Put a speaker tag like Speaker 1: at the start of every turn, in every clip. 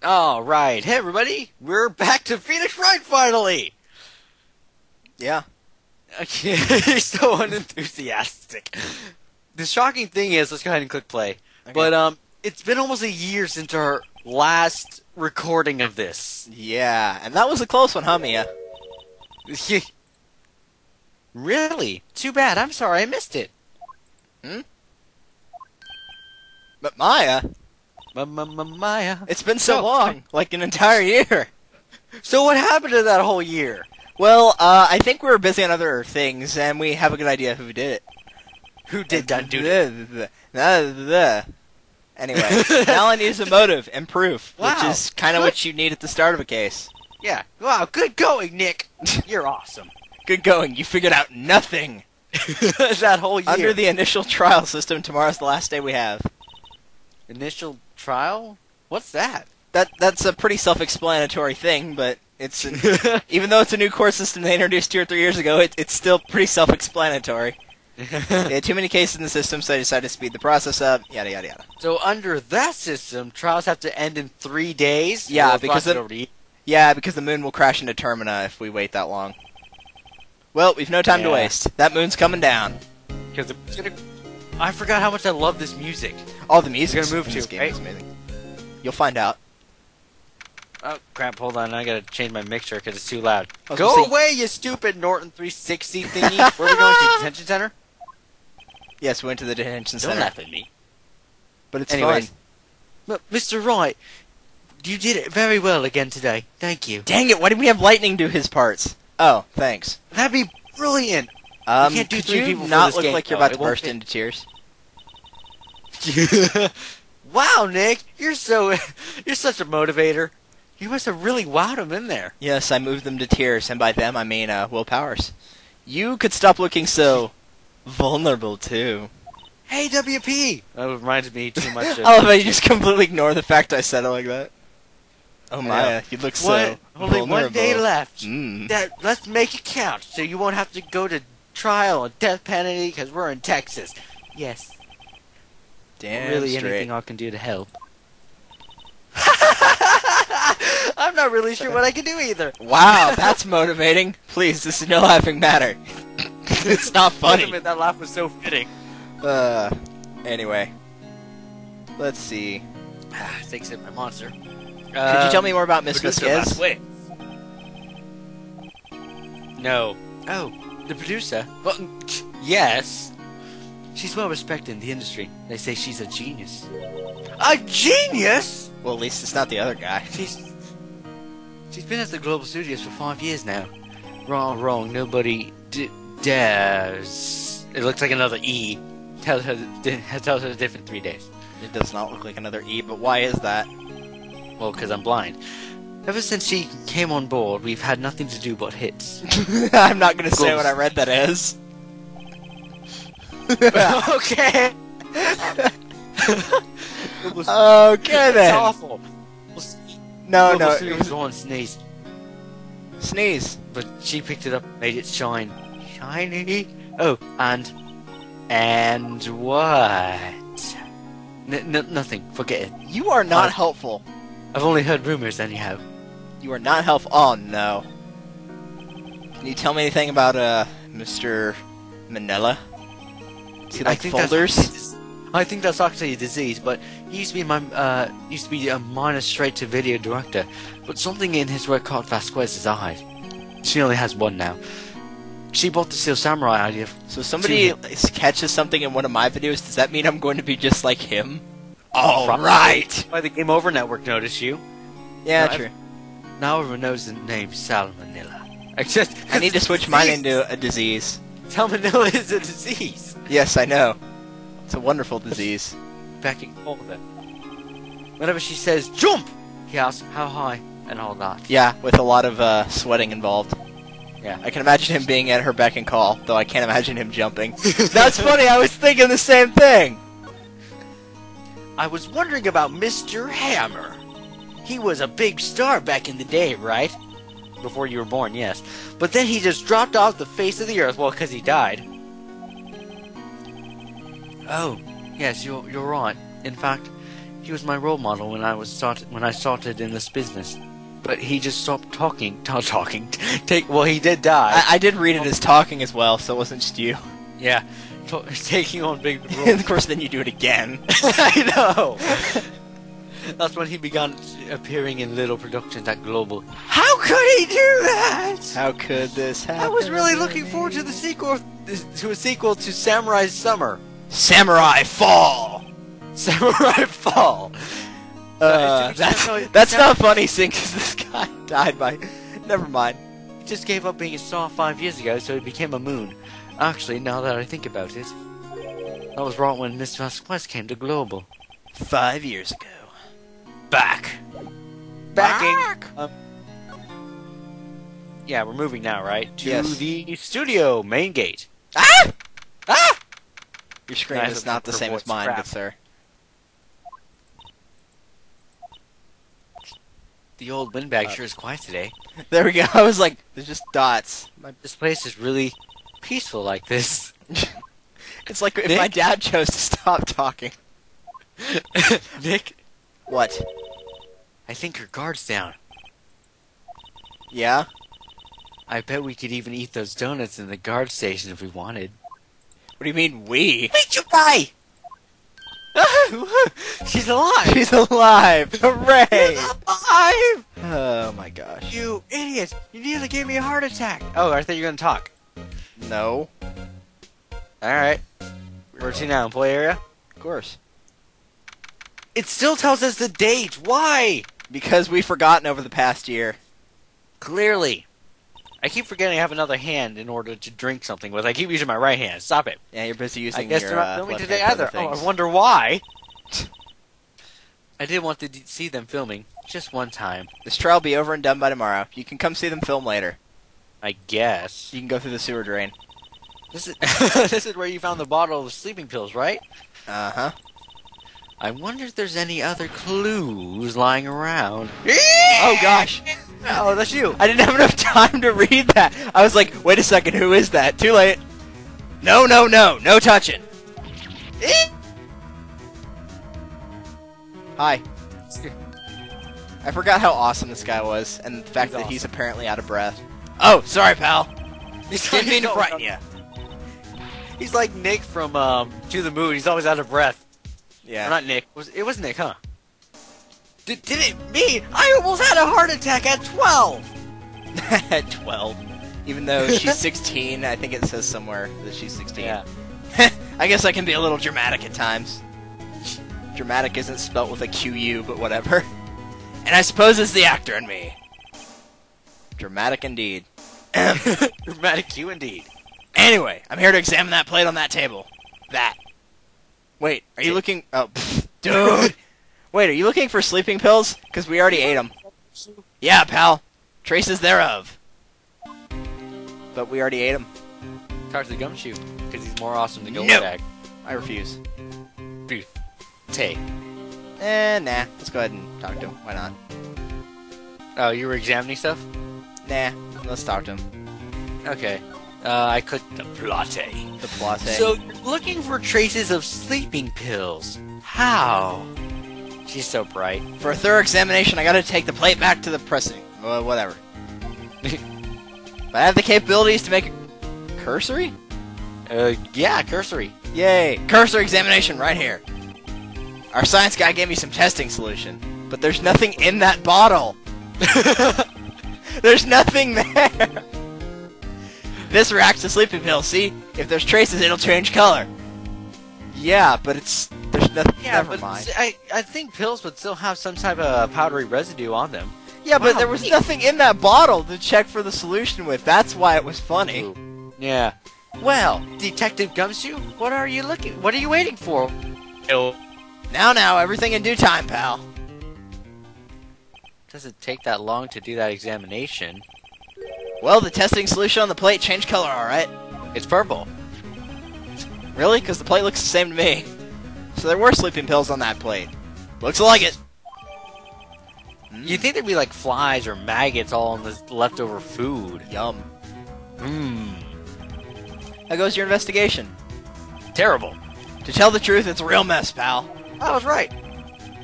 Speaker 1: All right, hey everybody, we're back to Phoenix Wright finally.
Speaker 2: Yeah.
Speaker 1: Okay, he's so unenthusiastic. The shocking thing is, let's go ahead and click play.
Speaker 2: Okay.
Speaker 1: But it's been almost a year since our last recording of this.
Speaker 2: Yeah, and that was a close one, huh, Mia?
Speaker 1: Really? Too bad. I'm sorry, I missed it.
Speaker 2: But Maya,
Speaker 1: Maya.
Speaker 2: it's been so
Speaker 1: No.
Speaker 2: long, like an entire year.
Speaker 1: So what happened to that whole year?
Speaker 2: Well, I think we were busy on other things, and we have a good idea who did it.
Speaker 1: Who did that dude?
Speaker 2: Anyway, now I need a motive and proof, which
Speaker 1: Wow.
Speaker 2: is kind of what you need at the start of a case.
Speaker 1: Yeah. Wow, good going, Nick. You're awesome.
Speaker 2: Good going, you figured out nothing.
Speaker 1: That whole year.
Speaker 2: Under the initial trial system, tomorrow's the last day we have.
Speaker 1: Initial trial? What's that?
Speaker 2: That's a pretty self-explanatory thing, but it's even though it's a new course system they introduced 2 or 3 years ago, it's still pretty self-explanatory. They had too many cases in the system, so they decided to speed the process up. Yada yada yada.
Speaker 1: So under that system, trials have to end in 3 days.
Speaker 2: Yeah,
Speaker 1: Or
Speaker 2: because
Speaker 1: cross it over to
Speaker 2: Yeah, because the moon will crash into Termina if we wait that long. Well, we've no time to
Speaker 1: Yeah.
Speaker 2: waste. That moon's coming down.
Speaker 1: because it's gonna. I forgot how much I love this music.
Speaker 2: All the music
Speaker 1: It's gonna move
Speaker 2: in
Speaker 1: to,
Speaker 2: this game
Speaker 1: right?
Speaker 2: is amazing. You'll find out.
Speaker 1: Oh crap! Hold on, I gotta change my mixture because it's too loud.
Speaker 2: I was
Speaker 1: Go
Speaker 2: gonna say-
Speaker 1: away, you stupid Norton 360 thingy. Where are we going to? Detention center?
Speaker 2: Yes, we went to the detention
Speaker 1: Don't
Speaker 2: center,
Speaker 1: laugh at me.
Speaker 2: but it's
Speaker 1: Anyways.
Speaker 2: fun.
Speaker 1: But Mr. Wright, you did it very well again today. Thank you.
Speaker 2: Dang it! Why did we have Lightning do his parts? Oh, thanks.
Speaker 1: That'd be brilliant. can't do
Speaker 2: could
Speaker 1: 3
Speaker 2: you
Speaker 1: people for
Speaker 2: not
Speaker 1: this
Speaker 2: look
Speaker 1: game,
Speaker 2: like you're
Speaker 1: though.
Speaker 2: about
Speaker 1: It
Speaker 2: to
Speaker 1: won't
Speaker 2: burst
Speaker 1: fit.
Speaker 2: into tears?
Speaker 1: Wow, Nick, you're such a motivator. You must have really wowed him in there.
Speaker 2: Yes, I moved them to tears, and by them I mean Will Powers. You could stop looking so vulnerable too.
Speaker 1: Hey, WP. That reminds me too much of.
Speaker 2: I love how you just completely ignore the fact I said it like that. Oh Maya, you look so
Speaker 1: Only
Speaker 2: vulnerable.
Speaker 1: 1 day left.
Speaker 2: Mm.
Speaker 1: Let's make it count, so you won't have to go to trial or death penalty because we're in Texas. Yes.
Speaker 2: Damn
Speaker 1: really,
Speaker 2: straight.
Speaker 1: anything I can do to help. I'm not really sure what I can do either.
Speaker 2: Wow, that's motivating. Please, this is no laughing matter. It's not
Speaker 1: Wait a
Speaker 2: funny.
Speaker 1: minute, that laugh was so fitting.
Speaker 2: Anyway. Let's see.
Speaker 1: Thanks to my monster.
Speaker 2: Could you tell me more about Miss
Speaker 1: Producer
Speaker 2: Vasquez?
Speaker 1: last week. No. Oh, the producer? Well, yes. She's well respected in the industry. They say she's a genius. A genius?
Speaker 2: Well, at least it's not the other guy.
Speaker 1: She's been at the Global Studios for 5 years now. Wrong. Nobody dares. It looks like another E. Tells her a different 3 days.
Speaker 2: It does not look like another E, but why is that?
Speaker 1: Well, because I'm blind. Ever since she came on board, we've had nothing to do but hits.
Speaker 2: I'm not going to say what I read that as.
Speaker 1: Okay.
Speaker 2: Okay
Speaker 1: It's
Speaker 2: then.
Speaker 1: awful.
Speaker 2: No,
Speaker 1: Global
Speaker 2: it
Speaker 1: Studios
Speaker 2: was
Speaker 1: one sneeze,
Speaker 2: sneeze.
Speaker 1: but she picked it up, made it shine. Shiny. Oh, and what? Nothing. Forget it.
Speaker 2: You are not
Speaker 1: Honest.
Speaker 2: helpful.
Speaker 1: I've only heard rumors, anyhow.
Speaker 2: You are not helpful. Oh no. Can you tell me anything about Mr. Manila? Is he like folders?
Speaker 1: I think that's actually a disease, but he used to be a minor straight-to-video director. But something in his work caught Vasquez's eye. She only has one now. She bought the Steel Samurai idea.
Speaker 2: So somebody catches something in one of my videos. Does that mean I'm going to be just like him? All right.
Speaker 1: Why the Game Over Network noticed you?
Speaker 2: Yeah,
Speaker 1: No,
Speaker 2: true.
Speaker 1: Now everyone knows the name Salmonella.
Speaker 2: I need to switch mine into a disease.
Speaker 1: Salmonella is a disease.
Speaker 2: Yes, I know. It's a wonderful disease.
Speaker 1: Back and forth. Whenever she says jump, he asks how high and all that.
Speaker 2: Yeah, with a lot of sweating involved.
Speaker 1: Yeah.
Speaker 2: I can imagine him being at her beck and call, though I can't imagine him jumping. That's funny, I was thinking the same thing!
Speaker 1: I was wondering about Mr. Hammer. He was a big star back in the day, right? Before you were born, yes. But then he just dropped off the face of the earth, well, because he died. Oh, yes, you're right. In fact, He was my role model when I started in this business. But he just stopped talking. Well, he did die.
Speaker 2: I did read it as talking as well, so it wasn't just you.
Speaker 1: Yeah, taking on big roles.
Speaker 2: And of course, then you do it again.
Speaker 1: I know. That's when he began appearing in little productions at Global. How could he do that?
Speaker 2: How could this happen?
Speaker 1: I was really looking forward to the sequel to Samurai Summer.
Speaker 2: Samurai Fall.
Speaker 1: Samurai Fall.
Speaker 2: That's not funny, seeing because this guy died by. Never mind.
Speaker 1: He just gave up being a star 5 years ago, so he became a moon. Actually, now that I think about it, that was right when Miss Vasquez came to Global.
Speaker 2: 5 years ago.
Speaker 1: Backing. Yeah, we're moving now, right? To the studio main gate.
Speaker 2: Ah!
Speaker 1: Ah!
Speaker 2: Your screen is not the same as mine, good sir.
Speaker 1: The old windbag sure is quiet today.
Speaker 2: There we go. I was like, there's just dots.
Speaker 1: This place is really peaceful like this.
Speaker 2: It's like if my dad chose to stop talking.
Speaker 1: Nick?
Speaker 2: What?
Speaker 1: I think your guard's down.
Speaker 2: Yeah?
Speaker 1: I bet we could even eat those donuts in the guard station if we wanted.
Speaker 2: What do you mean, we?
Speaker 1: Wait, you guy! She's alive!
Speaker 2: She's alive! Hooray!
Speaker 1: She's alive!
Speaker 2: Oh my gosh.
Speaker 1: You idiot! You nearly gave me a heart attack! Oh, I thought you were gonna talk.
Speaker 2: No.
Speaker 1: Alright. Where to now? Employee area?
Speaker 2: Of course.
Speaker 1: It still tells us the date! Why?
Speaker 2: Because we've forgotten over the past year.
Speaker 1: Clearly. I keep forgetting I have another hand in order to drink something with. I keep using my right hand. Stop it.
Speaker 2: Yeah, you're busy using
Speaker 1: your I guess they're not filming today either. Oh, I wonder why. I did want to see them filming. Just one time.
Speaker 2: This trial will be over and done by tomorrow. You can come see them film later.
Speaker 1: I guess.
Speaker 2: You can go through the sewer drain.
Speaker 1: This is this is where you found the bottle of sleeping pills, right?
Speaker 2: Uh-huh.
Speaker 1: I wonder if there's any other clues lying around.
Speaker 2: Oh gosh.
Speaker 1: Oh, that's you.
Speaker 2: I didn't have enough time to read that. I was like, wait a second, who is that? Too late. No, no, no. No touching. Hi. I forgot how awesome this guy was, and the fact that he's apparently out of breath. Oh, sorry, pal. Didn't mean to frighten you.
Speaker 1: He's like Nick from To the Moon. He's always out of breath.
Speaker 2: Yeah.
Speaker 1: Or not Nick. It was Nick, huh? Did it me? I almost had a heart attack at 12!
Speaker 2: At 12. Even though she's 16, I think it says somewhere that she's 16.
Speaker 1: Yeah.
Speaker 2: I guess I can be a little dramatic at times. Dramatic isn't spelt with a Q-U, but whatever. And I suppose it's the actor in me. Dramatic indeed.
Speaker 1: Dramatic Q indeed.
Speaker 2: Anyway, I'm here to examine that plate on that table. That. Wait, are you looking... Oh, pfft, dude! Wait, are you looking for sleeping pills? Because we already ate them. Yeah, pal. Traces thereof. But we already ate them.
Speaker 1: Talk to the gumshoe, because he's more awesome than
Speaker 2: No! I refuse.
Speaker 1: Dude. Tay.
Speaker 2: Nah. Let's go ahead and talk to him. Why not?
Speaker 1: Oh, you were examining stuff?
Speaker 2: Nah. Let's talk to him.
Speaker 1: Okay. I clicked the plate.
Speaker 2: The plate.
Speaker 1: So, you're looking for traces of sleeping pills. How? She's so bright.
Speaker 2: For a thorough examination, I gotta take the plate back to the pressing. Whatever. But I have the capabilities to make a cursory?
Speaker 1: Yeah, cursory.
Speaker 2: Yay! Cursory examination right here. Our science guy gave me some testing solution, but there's nothing in that bottle. There's nothing there. This reacts to sleeping pills. See, if there's traces, it'll change color. Yeah, but there's nothing.
Speaker 1: Yeah,
Speaker 2: never
Speaker 1: but
Speaker 2: mind.
Speaker 1: I think pills would still have some type of powdery residue on them.
Speaker 2: Yeah, but there was nothing in that bottle to check for the solution with. That's why it was funny.
Speaker 1: Ooh. Yeah. Well, Detective Gumshoe, what are you waiting for? Oh.
Speaker 2: Now, everything in due time, pal.
Speaker 1: Doesn't take that long to do that examination.
Speaker 2: Well, the testing solution on the plate changed color, alright?
Speaker 1: It's purple.
Speaker 2: Really? Because the plate looks the same to me. So there were sleeping pills on that plate. Looks like it.
Speaker 1: You think there'd be like flies or maggots all in this leftover food?
Speaker 2: Yum.
Speaker 1: Mmm.
Speaker 2: How goes your investigation?
Speaker 1: Terrible.
Speaker 2: To tell the truth, it's a real mess, pal.
Speaker 1: I was right.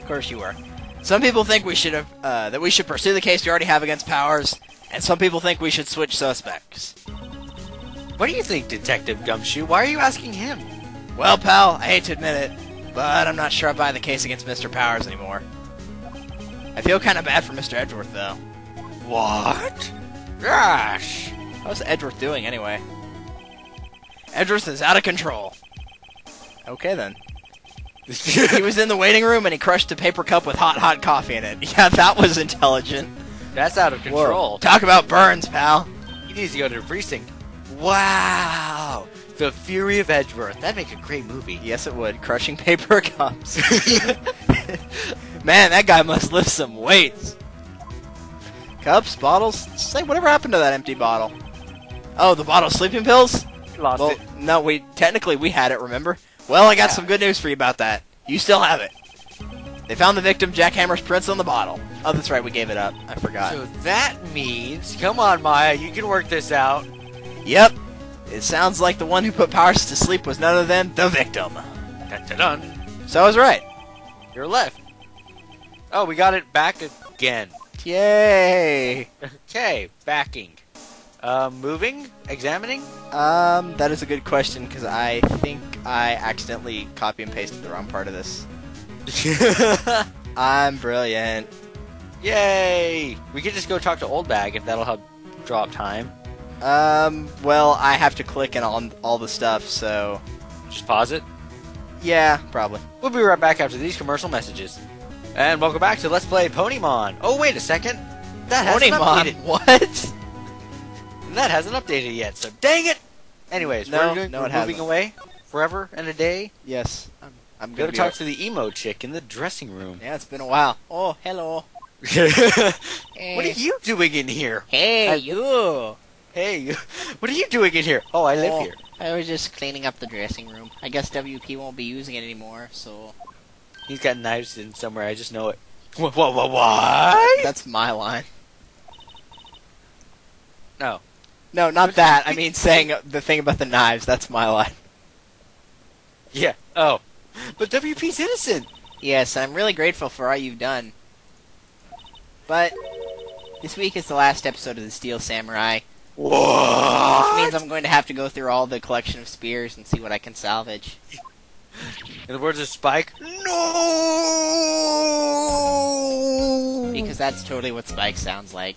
Speaker 2: course you were. Some people think we should have that we should pursue the case we already have against Powers, and some people think we should switch suspects.
Speaker 1: What do you think, Detective Gumshoe? Why are you asking him?
Speaker 2: Well, pal, I hate to admit it, but I'm not sure I buy the case against Mr. Powers anymore. I feel kind of bad for Mr. Edgeworth, though.
Speaker 1: What? Gosh!
Speaker 2: How's Edgeworth doing, anyway? Edgeworth is out of control. Okay, then. He was in the waiting room and he crushed a paper cup with hot coffee in it. Yeah, that was intelligent.
Speaker 1: That's out of control.
Speaker 2: Whoa. Talk about burns, pal.
Speaker 1: He needs to go to the precinct. Wow! The Fury of Edgeworth. That'd make a great movie.
Speaker 2: Yes, it would. Crushing paper cups. Man, that guy must lift some weights. Cups, bottles. Say, whatever happened to that empty bottle? Oh, the bottle of sleeping pills?
Speaker 1: Lost
Speaker 2: Well,
Speaker 1: it.
Speaker 2: no, we had it, remember? Well, I got some good news for you about that. You still have it. They found the victim, Jack Hammer's prints on the bottle. Oh, that's right, we gave it up. I forgot.
Speaker 1: So that means... Come on, Maya, you can work this out.
Speaker 2: Yep. It sounds like the one who put Powers to sleep was none other than the victim.
Speaker 1: Dun-dun-dun.
Speaker 2: So I was right.
Speaker 1: You're left. Oh, we got it back again.
Speaker 2: Yay!
Speaker 1: Okay, backing. Moving? Examining?
Speaker 2: That is a good question, because I think I accidentally copy and pasted the wrong part of this. I'm brilliant.
Speaker 1: Yay! We could just go talk to Old Bag if that'll help draw up time.
Speaker 2: Well, I have to click on all the stuff, so...
Speaker 1: Just pause it.
Speaker 2: Yeah, probably.
Speaker 1: We'll be right back after these commercial messages. And welcome back to Let's Play Ponymon. Oh, wait a second. That hasn't updated.
Speaker 2: Ponymon? What?
Speaker 1: That hasn't updated yet, so dang it! Anyways,
Speaker 2: No,
Speaker 1: we're
Speaker 2: it
Speaker 1: moving
Speaker 2: hasn't.
Speaker 1: away forever and a day.
Speaker 2: Yes. I'm
Speaker 1: Go
Speaker 2: gonna
Speaker 1: to talk to the emo chick in the dressing room.
Speaker 2: Yeah, it's been a while. Oh, hello.
Speaker 1: What are you doing in here?
Speaker 2: Hey, you.
Speaker 1: Hey, what are you doing in here? Oh, I live here.
Speaker 3: I was just cleaning up the dressing room. I guess WP won't be using it anymore, so...
Speaker 1: He's got knives in somewhere, I just know it. What?
Speaker 2: That's my line.
Speaker 1: No.
Speaker 2: No, not that. I mean, saying the thing about the knives. That's my line.
Speaker 1: Yeah, oh. But WP's innocent.
Speaker 3: Yes, I'm really grateful for all you've done. But this week is the last episode of the Steel Samurai.
Speaker 1: What?
Speaker 3: Which means I'm going to have to go through all the collection of spears and see what I can salvage.
Speaker 1: In the words of Spike, no!
Speaker 3: Because that's totally what Spike sounds like.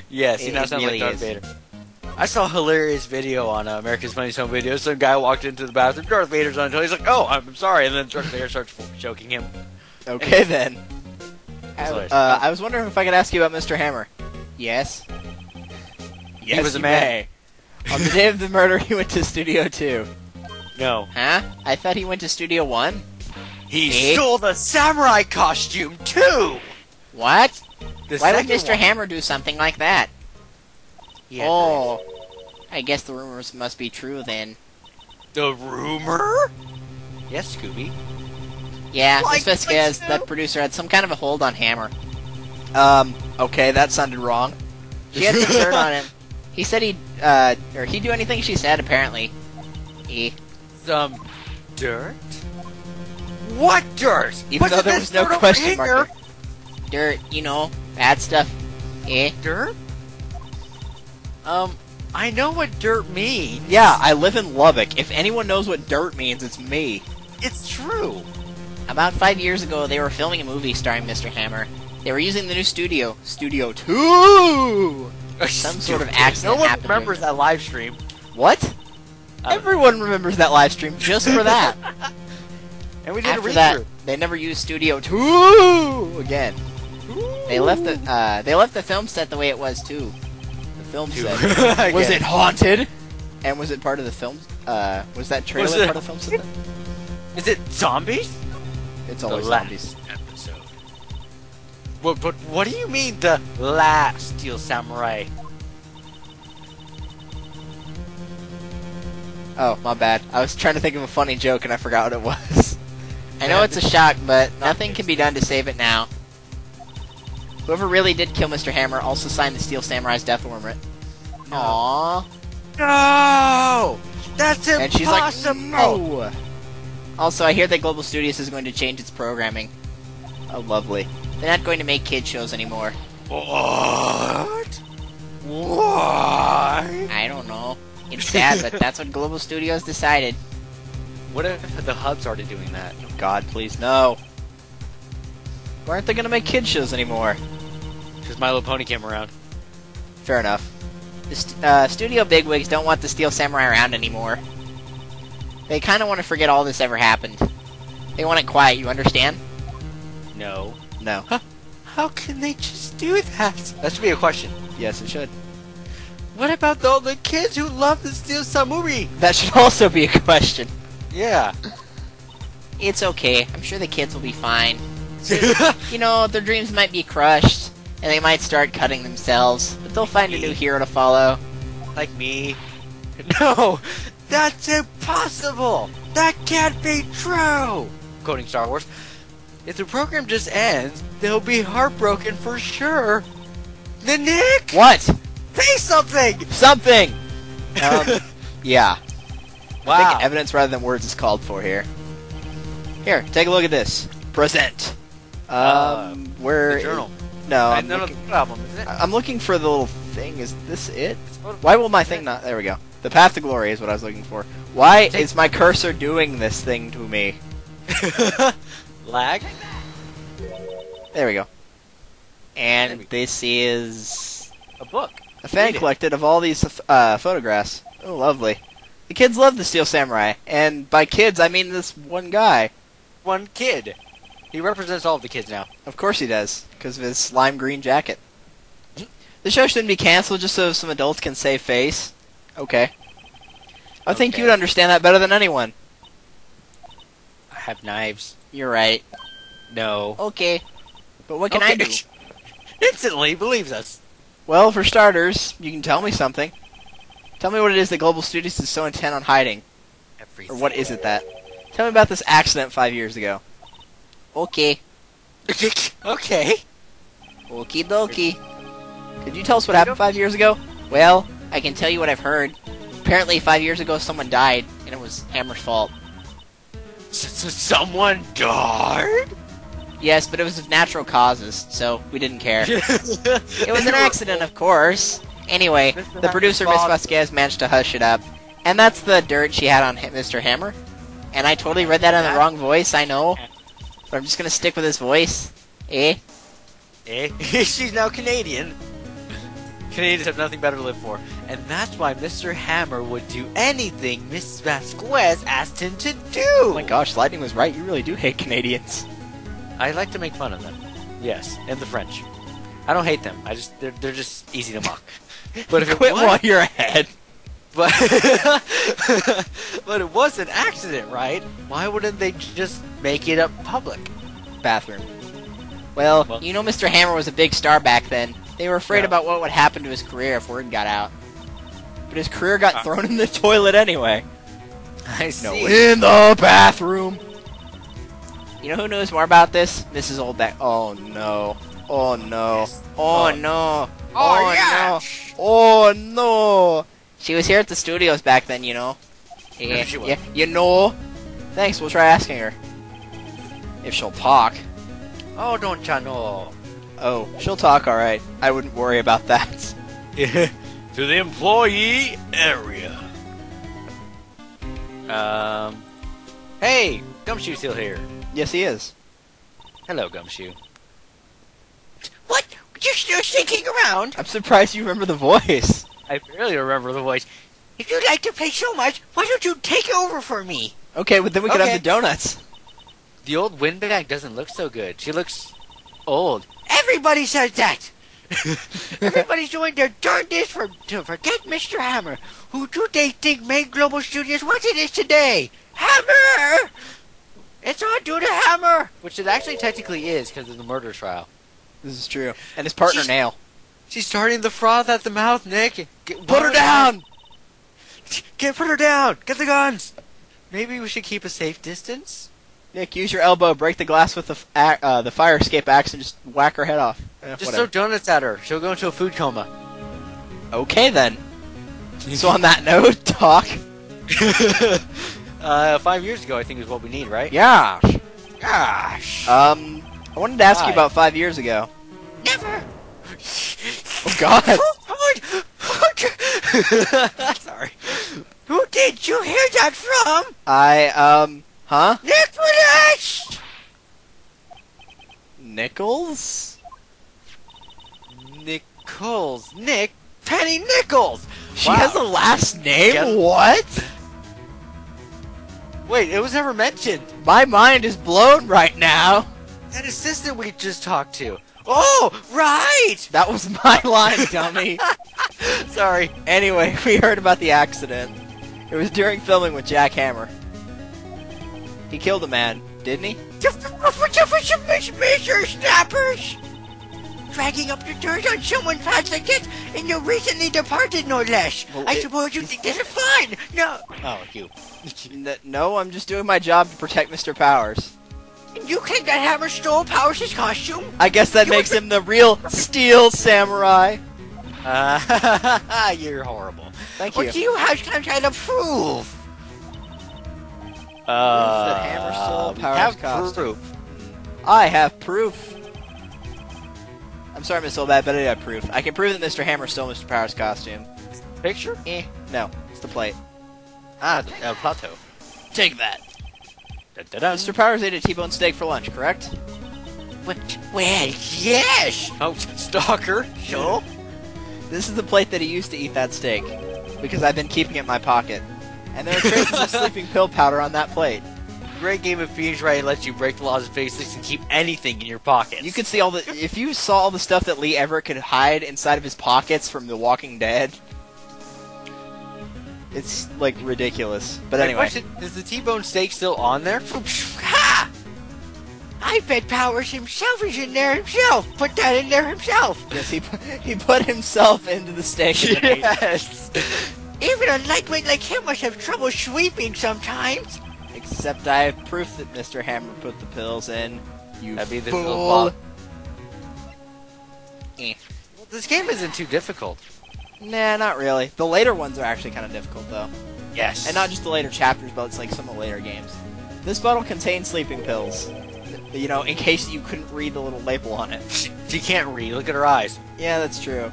Speaker 1: Yes, he now
Speaker 3: It
Speaker 1: sounds
Speaker 3: really
Speaker 1: like Darth
Speaker 3: is.
Speaker 1: Vader. I saw a hilarious video on America's Funniest Home Videos. Some guy walked into the bathroom, Darth Vader's on until he's like, oh, I'm sorry, and then Darth Vader starts choking him.
Speaker 2: Okay, then.
Speaker 1: Hilarious.
Speaker 2: I was wondering if I could ask you about Mr. Hammer.
Speaker 3: Yes?
Speaker 2: Yes,
Speaker 1: was a
Speaker 2: you
Speaker 1: man.
Speaker 2: may. On the day of the murder, he went to Studio 2.
Speaker 1: No.
Speaker 3: Huh? I thought he went to Studio 1?
Speaker 1: He
Speaker 3: Eh?
Speaker 1: stole the samurai costume, too!
Speaker 3: What?
Speaker 1: The
Speaker 3: Why would
Speaker 1: second
Speaker 3: Mr.
Speaker 1: one.
Speaker 3: Hammer do something like that?
Speaker 1: Yeah,
Speaker 3: Oh. I guess the rumors must be true then.
Speaker 1: The rumor? Yes, Scooby.
Speaker 3: Yeah,
Speaker 1: Like
Speaker 3: Miss Vasquez,
Speaker 1: Sue?
Speaker 3: that producer, had some kind of a hold on Hammer.
Speaker 2: Okay, that sounded wrong.
Speaker 3: She had some dirt on him. He said he'd do anything she said, apparently.
Speaker 1: Some dirt? What dirt?
Speaker 2: Even though there was no question mark there.
Speaker 3: Dirt, you know, bad stuff.
Speaker 1: Dirt? I know what dirt means.
Speaker 2: Yeah, I live in Lubbock. If anyone knows what dirt means, it's me.
Speaker 1: It's true.
Speaker 3: About 5 years ago, they were filming a movie starring Mr. Hammer. They were using the new studio, Studio 2! Some sort of accident
Speaker 1: No one
Speaker 3: happened
Speaker 1: remembers that live stream.
Speaker 2: What? Everyone remembers that live stream just for that.
Speaker 1: And we did a
Speaker 3: After that,
Speaker 1: read-through.
Speaker 3: they never used Studio 2 again. They left the film set the way it was too. The film set.
Speaker 2: Was it haunted? And was it part of the film? Was that trailer
Speaker 1: Was it-
Speaker 2: part of the film set?
Speaker 1: Is it zombies?
Speaker 2: It's always
Speaker 1: The
Speaker 2: zombies.
Speaker 1: last episode. But what do you mean the last Steel Samurai?
Speaker 2: Oh, my bad. I was trying to think of a funny joke and I forgot what it was.
Speaker 3: I know it's a shock, but nothing can be done to save it now. Whoever really did kill Mr. Hammer also signed the Steel Samurai's death warrant. Aww.
Speaker 1: No! That's impossible!
Speaker 2: And she's like, no!
Speaker 3: Also, I hear that Global Studios is going to change its programming. Oh, lovely. They're not going to make kid shows anymore.
Speaker 1: What? Why?
Speaker 3: I don't know. It's sad, but that's what Global Studios decided.
Speaker 1: What if the hub started doing that?
Speaker 2: Oh, God, please, no. Why aren't they going to make kid shows anymore?
Speaker 1: Because My Little Pony came around.
Speaker 2: Fair enough.
Speaker 3: The studio bigwigs don't want the Steel Samurai around anymore. They kind of want to forget all this ever happened. They want it quiet, you understand?
Speaker 1: No.
Speaker 2: No.
Speaker 1: How can they just do that? That should be a question.
Speaker 2: Yes, it should.
Speaker 1: What about all the kids who love the Steel Samurai?
Speaker 3: That should also be a question.
Speaker 1: Yeah.
Speaker 3: It's okay. I'm sure the kids will be fine. You know, their dreams might be crushed, and they might start cutting themselves, but they'll find a new hero to follow.
Speaker 1: Like me. No! That's impossible! That can't be true! Quoting Star Wars. If the program just ends, they'll be heartbroken for sure. Nick!
Speaker 2: What?
Speaker 1: Say something!
Speaker 2: Something! Yeah. I
Speaker 1: Wow.
Speaker 2: think evidence rather than words is called for here. Here, take a look at this. Present. Where?
Speaker 1: The journal.
Speaker 2: No,
Speaker 1: I
Speaker 2: I'm
Speaker 1: know
Speaker 2: looking,
Speaker 1: the problem, isn't it?
Speaker 2: I'm looking for the little thing. Is this it? Why will my thing not? There we go. The path to glory is what I was looking for. Why is my cursor doing this thing to me?
Speaker 1: Lag?
Speaker 2: There we go.
Speaker 3: And this is...
Speaker 1: A book.
Speaker 2: A fan
Speaker 1: Read it.
Speaker 2: collected of all these photographs. Oh, lovely. The kids love the Steel Samurai, and by kids I mean this one guy.
Speaker 1: One kid. He represents all of the kids now.
Speaker 2: Of course he does, because of his lime green jacket. The show shouldn't be canceled just so some adults can save face. Okay. I think
Speaker 1: Okay.
Speaker 2: you'd understand that better than anyone.
Speaker 1: I have knives.
Speaker 3: You're right.
Speaker 1: No.
Speaker 3: Okay. But what can I do?
Speaker 1: Instantly believes us.
Speaker 2: Well, for starters, you can tell me something. Tell me what it is that Global Studios is so intent on hiding.
Speaker 1: Everything.
Speaker 2: Or what is it that? Tell me about this accident 5 years ago.
Speaker 3: Okay.
Speaker 1: Okay.
Speaker 3: Okie dokie.
Speaker 2: Could you tell us what happened 5 years ago?
Speaker 3: Well, I can tell you what I've heard. Apparently 5 years ago someone died, and it was Hammer's fault.
Speaker 1: Someone died?
Speaker 3: Yes, but it was of natural causes, so we didn't care. It was an accident, of course. Anyway, the producer, Miss Vasquez, managed to hush it up. And that's the dirt she had on Mr. Hammer. And I totally read that in the wrong voice, I know. But I'm just gonna stick with his voice. Eh?
Speaker 1: Eh? She's now Canadian. Canadians have nothing better to live for. And that's why Mr. Hammer would do anything Miss Vasquez asked him to do.
Speaker 2: Oh my gosh, Lightning was right. You really do hate Canadians.
Speaker 1: I like to make fun of them. Yes, and the French. I don't hate them. They're just easy to mock. But if it
Speaker 2: Quit
Speaker 1: was,
Speaker 2: while you're ahead.
Speaker 1: but but it was an accident, right? Why wouldn't they just make it up public?
Speaker 2: Bathroom.
Speaker 3: Well, you know Mr. Hammer was a big star back then. They were afraid
Speaker 1: Yeah.
Speaker 3: about what would happen to his career if word got out.
Speaker 2: But his career got thrown in the toilet anyway.
Speaker 1: I see.
Speaker 2: No, in the bathroom.
Speaker 3: You know who knows more about this? Mrs. Oldback. Oh no. Oh no.
Speaker 1: Yes.
Speaker 3: Oh
Speaker 1: Oh.
Speaker 3: no.
Speaker 1: Oh, yeah.
Speaker 3: no.
Speaker 2: Oh no.
Speaker 3: She was here at the studios back then, you know. Yeah,
Speaker 1: she was.
Speaker 3: yeah, you know.
Speaker 2: Thanks, we'll try asking her. If she'll talk.
Speaker 1: Oh, don't ya know?
Speaker 2: Oh, she'll talk alright. I wouldn't worry about that.
Speaker 1: To the employee area. Hey, Gumshoe's still here.
Speaker 2: Yes, he is.
Speaker 1: Hello, Gumshoe. What? You're still sneaking around?
Speaker 2: I'm surprised you remember the voice.
Speaker 1: I barely remember the voice. If you like to play so much, why don't you take over for me?
Speaker 2: Okay, but then we could
Speaker 1: Okay.
Speaker 2: have the donuts.
Speaker 1: The old windbag doesn't look so good. She looks old. Everybody says that! Everybody's doing their darndest to forget Mr. Hammer. Who do they think made Global Studios what it is today? Hammer! It's all due to Hammer! Which it actually technically is because of the murder trial.
Speaker 2: This is true. And his partner,
Speaker 1: She's-
Speaker 2: Nail.
Speaker 1: She's starting to froth at the mouth, Nick.
Speaker 2: Put her down!
Speaker 1: Put her down! Get the guns! Maybe we should keep a safe distance?
Speaker 2: Nick, use your elbow, break the glass with the fire escape axe, and just whack her head off.
Speaker 1: Just
Speaker 2: Whatever.
Speaker 1: throw donuts at her. She'll go into a food coma.
Speaker 2: Okay, then. So on that note, talk.
Speaker 1: 5 years ago, I think is what we need, right?
Speaker 2: Yeah.
Speaker 1: Gosh.
Speaker 2: I wanted to ask you
Speaker 1: Hi.
Speaker 2: about 5 years ago.
Speaker 1: Never.
Speaker 2: Oh God.
Speaker 1: Sorry. Who did you hear that from?
Speaker 2: Huh?
Speaker 1: Nicholas!
Speaker 2: Nichols?
Speaker 1: Nichols. Nick Penny Nichols!
Speaker 2: She
Speaker 1: Wow.
Speaker 2: has a last name?
Speaker 1: Yep.
Speaker 2: What?
Speaker 1: Wait, it was never mentioned.
Speaker 2: My mind is blown right now.
Speaker 1: That assistant we just talked to. Oh, right!
Speaker 2: That was my line, dummy.
Speaker 1: Sorry.
Speaker 2: Anyway, we heard about the accident. It was during filming with Jack Hammer. He killed a man, didn't he?
Speaker 1: Major snappers! Dragging up the dirt on someone's passengers, and you recently departed, no less.
Speaker 2: Well,
Speaker 1: I suppose you think this is fine. No. Oh, you.
Speaker 2: No, I'm just doing my job to protect Mr. Powers.
Speaker 1: And you claim that Hammer stole Powers' costume?
Speaker 2: I guess that makes him the real Steel Samurai.
Speaker 1: You're horrible.
Speaker 2: Thank you.
Speaker 1: Or do you have some kind of proof?
Speaker 2: that Hammer stole
Speaker 1: we
Speaker 2: Powers'
Speaker 1: have
Speaker 2: costume.
Speaker 1: proof.
Speaker 2: I have proof. I'm sorry, Miss Oldbad, but I have proof. I can prove that Mr. Hammer stole Mr. Powers' costume.
Speaker 1: Picture?
Speaker 2: No, it's the plate.
Speaker 1: Plateau.
Speaker 2: Take that.
Speaker 1: Da-da-da.
Speaker 2: Mr. Powers ate a T-bone steak for lunch, correct?
Speaker 1: Well, yes. Oh, stalker. So?
Speaker 2: This is the plate that he used to eat that steak, because I've been keeping it in my pocket. And there are traces of sleeping pill powder on that plate.
Speaker 1: Great game of Phoenix Wright lets you break the laws of physics and keep anything in your pockets.
Speaker 2: You could see all the... If you saw all the stuff that Lee Everett could hide inside of his pockets from The Walking Dead, it's, like, ridiculous. But anyway.
Speaker 1: Question, is the T-bone steak still on there? Ha! I bet Powers himself is in there himself. Put that in there himself.
Speaker 2: Yes, he put himself into the steak.
Speaker 1: Yes. Even a lightweight like him must have trouble sweeping sometimes.
Speaker 2: Except I have proof that Mr. Hammer put the pills in. You
Speaker 1: That'd be this
Speaker 2: fool.
Speaker 1: little ball.
Speaker 2: Eh.
Speaker 1: Well, this game isn't too difficult.
Speaker 2: Nah, not really. The later ones are actually kind of difficult, though.
Speaker 1: Yes.
Speaker 2: And not just the later chapters, but it's like some of the later games. This bottle contains sleeping pills. You know, in case you couldn't read the little label on it.
Speaker 1: She can't read. Look at her eyes.
Speaker 2: Yeah, that's true.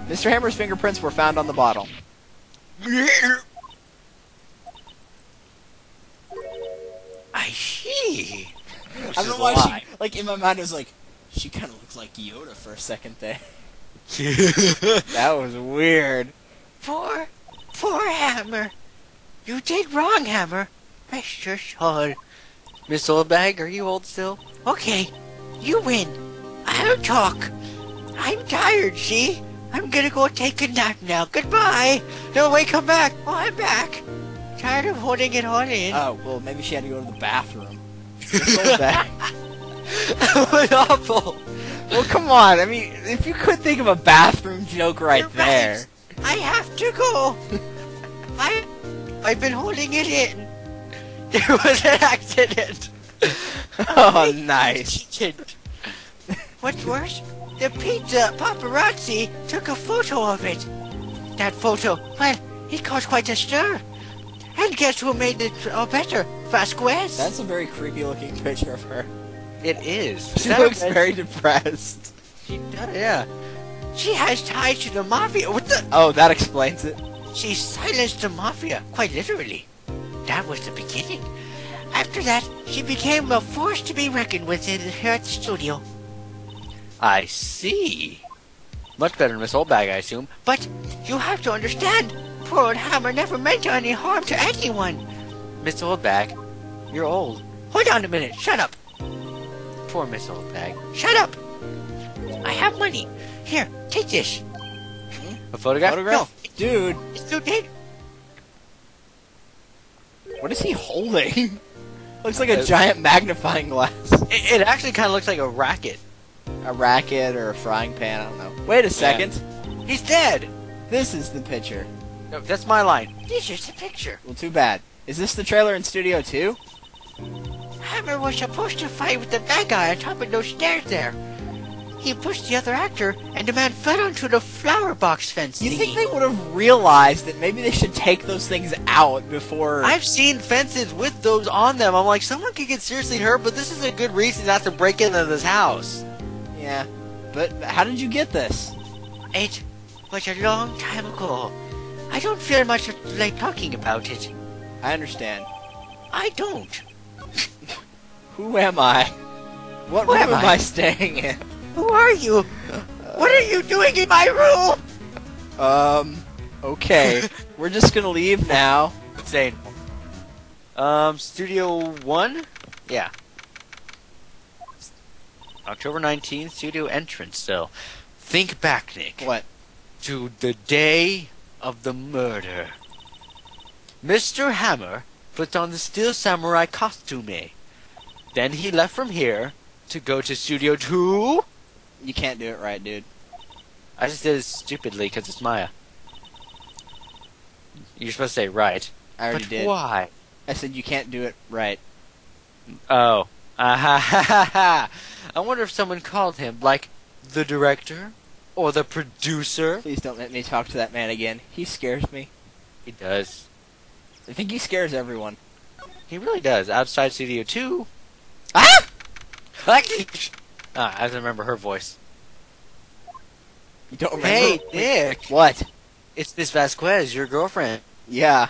Speaker 2: Mr. Hammer's fingerprints were found on the bottle.
Speaker 1: I see.
Speaker 2: I don't know why she, like, in my mind, it was like, she kind of looks like Yoda for a second there. That was weird.
Speaker 1: Poor Hammer. You did wrong, Hammer. Rest your soul. Miss Oldbag, are you old still? Okay, you win. I'll talk. I'm tired, see? I'm gonna go take a nap now. Goodbye. No, wait, come back. Oh, I'm back. Tired of holding it all in.
Speaker 2: Oh, well, maybe she had to go to the bathroom. So bad.
Speaker 1: That was awful.
Speaker 2: Well, come on. I mean, if you could think of a bathroom joke right
Speaker 1: You're
Speaker 2: there.
Speaker 1: right. I have to go. I've been holding it in. There was an accident.
Speaker 2: Oh, nice.
Speaker 1: What's worse, the pizza paparazzi took a photo of it. That photo, well, it caused quite a stir. And guess who made it better? Vasquez.
Speaker 2: That's a very creepy-looking picture of her.
Speaker 1: It is.
Speaker 2: She looks very depressed.
Speaker 1: She does, yeah. She has ties to the mafia. What the?
Speaker 2: Oh, that explains it.
Speaker 1: She silenced the mafia, quite literally. That was the beginning. After that, she became a force to be reckoned with here at the studio. I see. Much better than Miss Oldbag, I assume. But you have to understand, poor old Hammer never meant any harm to anyone. Miss Oldbag, you're old. Hold on a minute. Shut up. Poor Miss Oldbag. Shut up. I have money. Here, take this. A photograph?
Speaker 2: Photograph?
Speaker 1: No,
Speaker 2: Dude,
Speaker 1: it's too dead.
Speaker 2: what is he holding? Looks like a giant magnifying glass.
Speaker 1: It actually kind of looks like a racket.
Speaker 2: A racket or a frying pan, I don't know. Wait a second.
Speaker 1: He's dead.
Speaker 2: This is the picture.
Speaker 1: No, that's my line. This is the picture.
Speaker 2: Well, too bad. Is this the trailer in Studio 2?
Speaker 1: Hammer was supposed to fight with the bad guy on top of those stairs there. he pushed the other actor, and the man fell onto the flower box fence
Speaker 2: You
Speaker 1: thingy.
Speaker 2: think they would have realized that maybe they should take those things out before...
Speaker 1: I've seen fences with those on them. I'm like, someone could get seriously hurt, but this is a good reason not to break into this house.
Speaker 2: Yeah, but how did you get this?
Speaker 1: It was a long time ago. I don't feel much like talking about it.
Speaker 2: I understand.
Speaker 1: I don't.
Speaker 2: Who am I? What room am I staying in?
Speaker 1: Who are you? What are you doing in my room?
Speaker 2: Okay. We're just gonna leave now.
Speaker 1: Insane. Studio 1? Yeah. October 19th, studio entrance, so. Think back, Nick.
Speaker 2: What?
Speaker 1: To the day of the murder. Mr. Hammer put on the Steel Samurai costume. Then he left from here to go to Studio 2.
Speaker 2: You can't do it right, dude.
Speaker 1: I just did it stupidly because it's Maya. You're supposed to say right.
Speaker 2: I already
Speaker 1: But
Speaker 2: did.
Speaker 1: why?
Speaker 2: I said you can't do it right.
Speaker 1: Oh. I wonder if someone called him, like, the director? Or the producer?
Speaker 2: Please don't let me talk to that man again. He scares me.
Speaker 1: He does.
Speaker 2: I think he scares everyone.
Speaker 1: He really does. Outside Studio 2.
Speaker 2: Ah!
Speaker 1: I don't remember her voice.
Speaker 2: You don't remember?
Speaker 1: Hey, Nick!
Speaker 2: What?
Speaker 1: It's Miss Vasquez, your girlfriend.
Speaker 2: Yeah.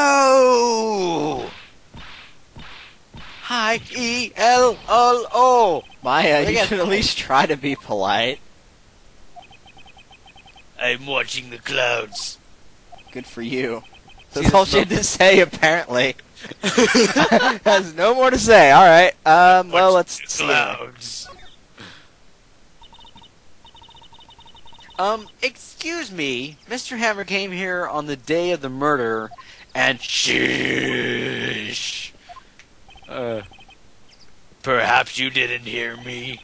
Speaker 1: Hello! Hi, E-L-L-O!
Speaker 2: Maya, you
Speaker 1: Look at
Speaker 2: should at least try to be polite.
Speaker 1: I'm watching the clouds.
Speaker 2: Good for you.
Speaker 1: See
Speaker 2: That's
Speaker 1: the
Speaker 2: all she had
Speaker 1: smoke?
Speaker 2: to say, apparently. Has no more to say. Alright, well, let's see.
Speaker 1: Clouds. Excuse me. Mr. Hammer came here on the day of the murder, and shh. Perhaps you didn't hear me.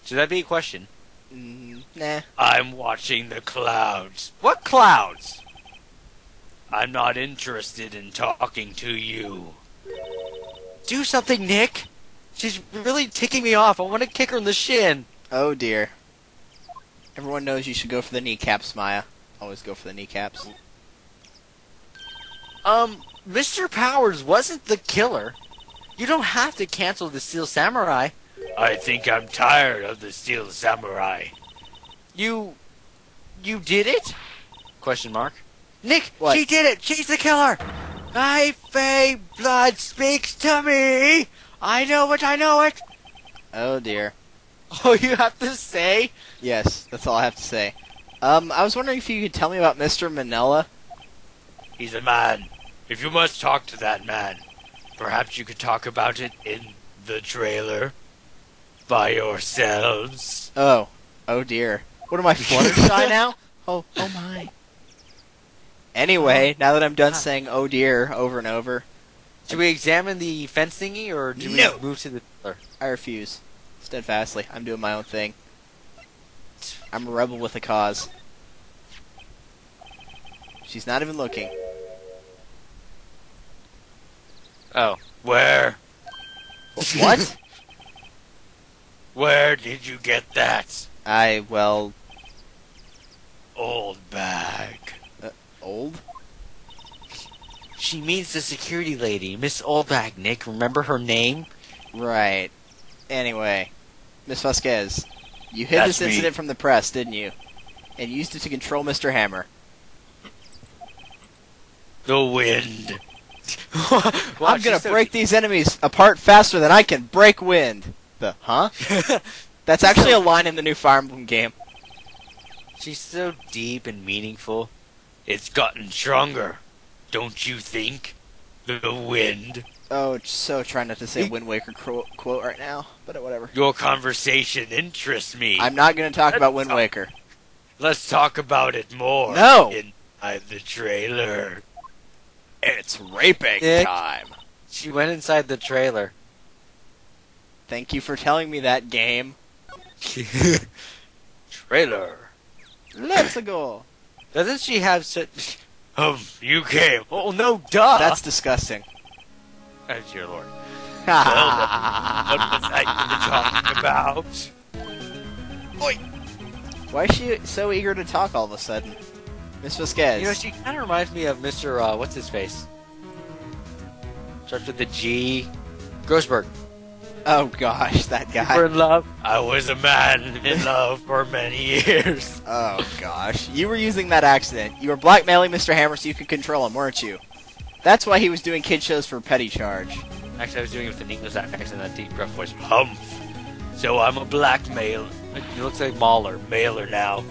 Speaker 1: Should that be a question?
Speaker 2: Nah.
Speaker 1: I'm watching the clouds. What clouds? I'm not interested in talking to you. Do something, Nick. She's really ticking me off. I want to kick her in the shin.
Speaker 2: Oh, dear. Everyone knows you should go for the kneecaps, Maya. Always go for the kneecaps.
Speaker 1: Mr. Powers wasn't the killer. You don't have to cancel the Steel Samurai. I think I'm tired of the Steel Samurai. You did it? Question mark. Nick,
Speaker 2: What?
Speaker 1: she did it. She's the killer. My Faye blood speaks to me. I know it.
Speaker 2: Oh, dear.
Speaker 1: Oh, you have to say?
Speaker 2: Yes, that's all I have to say. I was wondering if you could tell me about Mr. Manila.
Speaker 1: He's a man. If you must talk to that man, perhaps you could talk about it in the trailer by yourselves.
Speaker 2: Oh. Oh, dear. What am I, Fluttershy now? Oh my. Anyway, now that I'm done saying oh dear over and over,
Speaker 1: Should we examine the fence thingy, or do we
Speaker 2: No.
Speaker 1: move to the trailer?
Speaker 2: I refuse. Steadfastly, I'm doing my own thing. I'm a rebel with a cause. She's not even looking.
Speaker 1: Oh. Where?
Speaker 2: What?
Speaker 1: Where did you get that?
Speaker 2: Well,
Speaker 1: Old bag.
Speaker 2: old?
Speaker 1: She means the security lady, Miss Oldbag, Nick. Remember her name?
Speaker 2: Right. Anyway, Miss Vasquez, you hid
Speaker 1: That's
Speaker 2: this
Speaker 1: me.
Speaker 2: incident from the press, didn't you? And used it to control Mr. Hammer.
Speaker 1: The wind.
Speaker 2: I'm gonna break these enemies apart faster than I can break wind. Huh? That's actually a line in the new Fire Emblem game.
Speaker 1: She's so deep and meaningful. It's gotten stronger, don't you think? The wind.
Speaker 2: Oh, so trying not to say Wind Waker quote right now, but whatever.
Speaker 1: Your conversation interests me.
Speaker 2: I'm not gonna talk about Wind Waker.
Speaker 1: Let's talk about it more.
Speaker 2: No!
Speaker 1: Inside the trailer.
Speaker 2: It's raping
Speaker 1: Nick.
Speaker 2: time.
Speaker 1: She went inside the trailer.
Speaker 2: Thank you for telling me that, game.
Speaker 1: Trailer.
Speaker 2: Let's go.
Speaker 1: Doesn't she have such... you came. Oh, no, duh.
Speaker 2: That's disgusting.
Speaker 1: Oh, dear Lord. What was I talking about?
Speaker 2: Oi! Why is she so eager to talk all of a sudden? Miss Vasquez.
Speaker 1: You know, she kind of reminds me of Mr. What's his face? Starts with the G. Grossberg.
Speaker 2: Oh gosh, that
Speaker 1: You were
Speaker 2: guy.
Speaker 1: in love? I was a man in love for many years.
Speaker 2: Oh gosh. You were using that accident. You were blackmailing Mr. Hammer so you could control him, weren't you? That's why he was doing kid shows for petty charge.
Speaker 1: Actually, I was doing it with an English accent, that deep, rough voice. Humph. So I'm a blackmailer. He looks like Mailer now.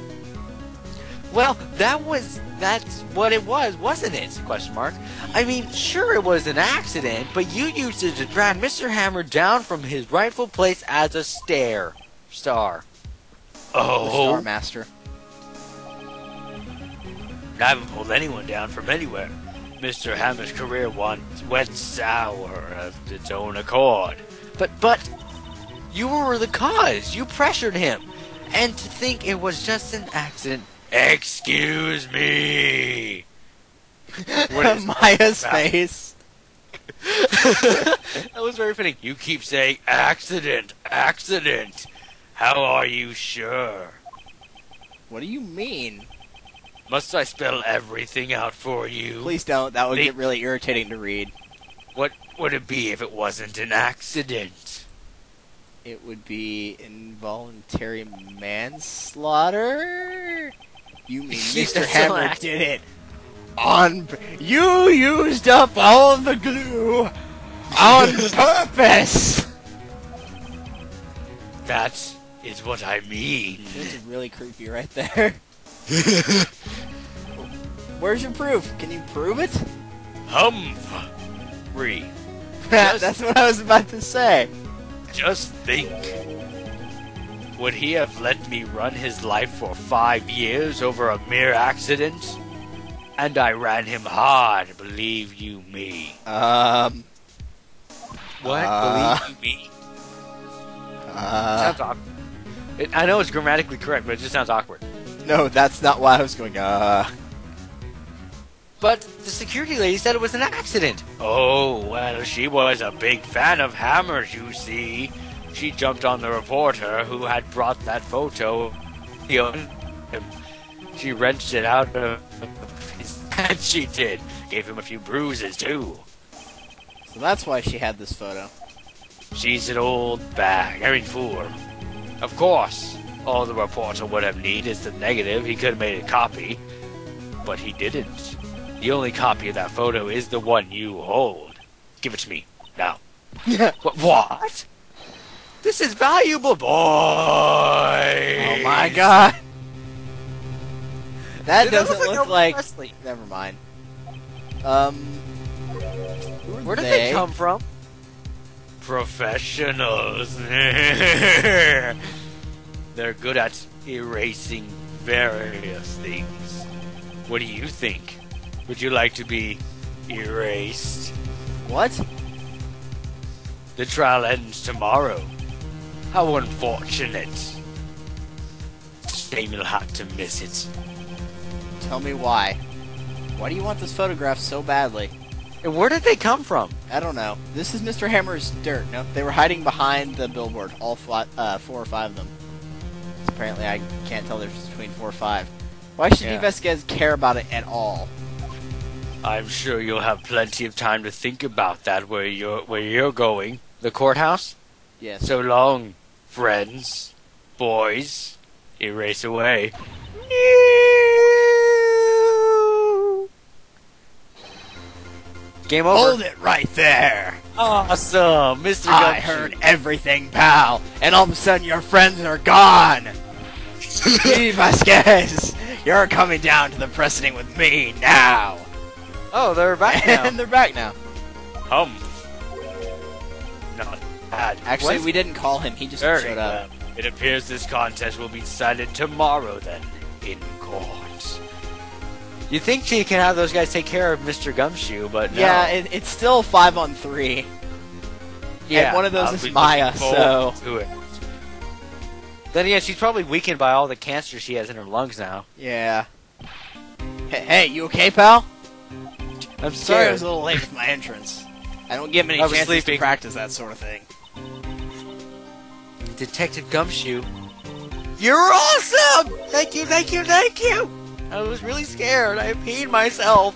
Speaker 1: Well, that's what it was, wasn't it? Question mark. I mean, sure it was an accident, but you used it to drag Mr. Hammer down from his rightful place as a star.
Speaker 2: The
Speaker 1: Oh,
Speaker 2: Star Master.
Speaker 1: I haven't pulled anyone down from anywhere. Mr. Hammer's career went sour of its own accord. But, you were the cause. You pressured him. And to think it was just an accident. Excuse me. What is
Speaker 2: Maya's
Speaker 1: that?
Speaker 2: face.
Speaker 1: That was very funny. You keep saying accident, accident. How are you sure?
Speaker 2: What do you mean?
Speaker 1: Must I spell everything out for you?
Speaker 2: Please don't. That would
Speaker 1: Think-
Speaker 2: get really irritating to read.
Speaker 1: What would it be if it wasn't an accident?
Speaker 2: It would be involuntary manslaughter? You mean
Speaker 1: Yes,
Speaker 2: Mr.
Speaker 1: that's
Speaker 2: Hammer
Speaker 1: an
Speaker 2: did it on... You used up all the glue on purpose!
Speaker 1: That is what I mean.
Speaker 2: This is really creepy right there. Where's your proof? Can you prove it?
Speaker 1: Humphrey.
Speaker 2: That's what I was about to say.
Speaker 1: Just think. Would he have let me run his life for 5 years over a mere accident? And I ran him hard, believe you me.
Speaker 2: What?
Speaker 1: Believe you me? Sounds awkward. I know it's grammatically correct, but it just sounds awkward.
Speaker 2: No, that's not why I was going,
Speaker 1: But the security lady said it was an accident. Oh, well, she was a big fan of Hammers, you see. She jumped on the reporter who had brought that photo. She wrenched it out of his hand, she did. Gave him a few bruises, too.
Speaker 2: So that's why she had this photo.
Speaker 1: She's an old fool. Of course, all the reporter would have needed is the negative. He could have made a copy, but he didn't. The only copy of that photo is the one you hold. Give it to me, now. What? This is valuable, boy!
Speaker 2: Oh my god! That
Speaker 1: Dude,
Speaker 2: doesn't
Speaker 1: looks
Speaker 2: look
Speaker 1: Elvis
Speaker 2: like...
Speaker 1: Presley.
Speaker 2: Never mind. Who are
Speaker 1: Where did they come from? Professionals. They're good at erasing various things. What do you think? Would you like to be erased?
Speaker 2: What?
Speaker 1: The trial ends tomorrow. How unfortunate. Shame you'll have to miss it.
Speaker 2: Tell me why. Why do you want this photograph so badly?
Speaker 1: And where did they come from?
Speaker 2: I don't know. This is Mr. Hammer's dirt. No, they were hiding behind the billboard. All 4 or 5 of them. Apparently, I can't tell the difference between 4 or 5. Why should
Speaker 1: Yeah.
Speaker 2: Vasquez care about it at all?
Speaker 1: I'm sure you'll have plenty of time to think about that where you're going. The courthouse?
Speaker 2: Yes.
Speaker 1: So long, friends. Boys. Erase away. Game over.
Speaker 2: Hold it right there!
Speaker 1: Awesome, Mr.
Speaker 2: I
Speaker 1: Gumshoe.
Speaker 2: heard everything, pal, and all of a sudden your friends are gone! Gee, Vasquez, you're coming down to the preceding with me now!
Speaker 1: Oh, they're back now.
Speaker 2: And they're back now.
Speaker 1: Not bad.
Speaker 2: Actually,
Speaker 1: What?
Speaker 2: we didn't call him, he just
Speaker 1: Very
Speaker 2: showed up.
Speaker 1: well. It appears this contest will be decided tomorrow, then, in court. You think she can have those guys take care of Mr. Gumshoe, but no.
Speaker 2: Yeah, it's still 5 on 3.
Speaker 1: Yeah,
Speaker 2: and one of those
Speaker 1: I'll
Speaker 2: is
Speaker 1: be
Speaker 2: Maya,
Speaker 1: looking forward
Speaker 2: so...
Speaker 1: to it. Then yeah, she's probably weakened by all the cancer she has in her lungs now.
Speaker 2: Yeah. Hey, you okay, pal?
Speaker 1: I'm
Speaker 2: Sorry I
Speaker 1: scared.
Speaker 2: was a little late with my entrance. I don't get many
Speaker 1: I was
Speaker 2: chances to
Speaker 1: sleeping.
Speaker 2: practice that sort of thing.
Speaker 1: Detective Gumshoe. You're awesome! Thank you, thank you, thank you! I was really scared. I peed myself.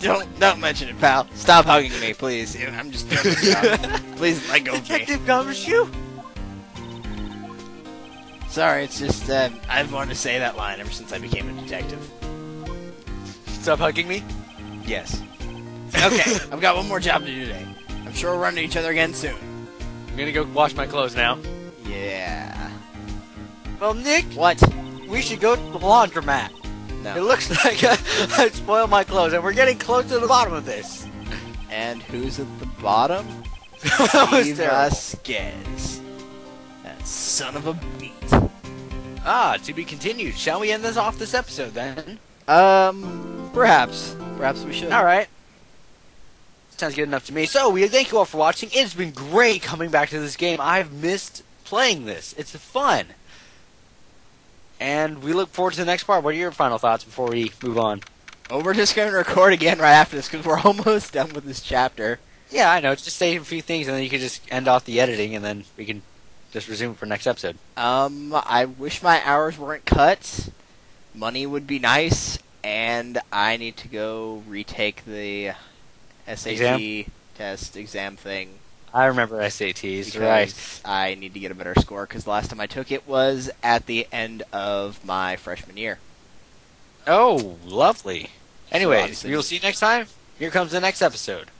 Speaker 2: Don't mention it, pal. Stop hugging me, please. I'm just joking around. Please let go of me.
Speaker 1: Detective Gumshoe?
Speaker 2: Sorry, it's just I've wanted to say that line ever since I became a detective.
Speaker 1: Stop hugging me?
Speaker 2: Yes. Okay, I've got one more job to do today. I'm sure we'll run into each other again soon.
Speaker 1: I'm gonna go wash my clothes now.
Speaker 2: Yeah.
Speaker 1: Well, Nick,
Speaker 2: What?
Speaker 1: we should go to the laundromat. It
Speaker 2: No.
Speaker 1: looks like I spoiled my clothes, and we're getting close to the bottom of this.
Speaker 2: And who's at the bottom?
Speaker 1: That was
Speaker 2: Steve
Speaker 1: terrible.
Speaker 2: Vasquez. That son of a beat.
Speaker 1: To be continued. Shall we end this off this episode, then?
Speaker 2: Perhaps. Perhaps we should.
Speaker 1: Alright. Sounds good enough to me. So, we thank you all for watching. It's been great coming back to this game. I've missed playing this. It's fun. And we look forward to the next part. What are your final thoughts before we move on?
Speaker 2: Well, we're just going to record again right after this because we're almost done with this chapter.
Speaker 1: Yeah, I know. Just say a few things, and then you can just end off the editing, and then we can just resume for next episode.
Speaker 2: I wish my hours weren't cut. Money would be nice, and I need to go retake the SAT test exam thing.
Speaker 1: I remember SATs,
Speaker 2: Because
Speaker 1: right.
Speaker 2: I need to get a better score, because last time I took it was at the end of my freshman year.
Speaker 1: Oh, lovely. Anyways,
Speaker 2: obviously-
Speaker 1: we'll see you next time. Here comes the next episode.